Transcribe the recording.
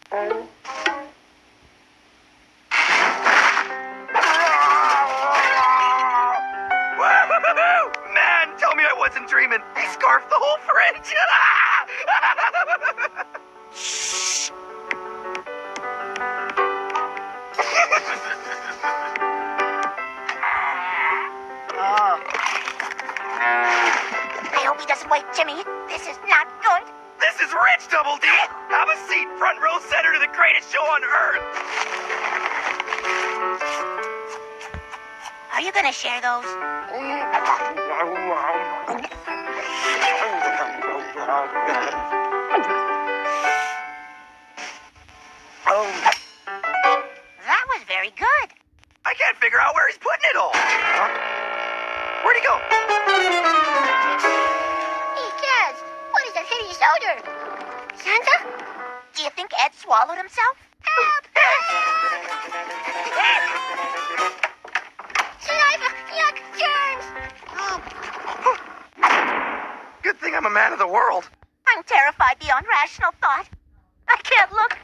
Man, tell me I wasn't dreaming. He scarfed the whole fridge. Shh. I hope he doesn't wake Jimmy. This is not good. This is rich, Double D. Have a seat, front row center to the greatest show on earth. Are you gonna share those? That was very good. I can't figure out where he's putting it all. Where'd he go? Hey, Kaz, what is that hideous odor? Santa? Do you think Ed swallowed himself? Help! Saliva! Yuck! Germs! Good thing I'm a man of the world. I'm terrified beyond rational thought. I can't look.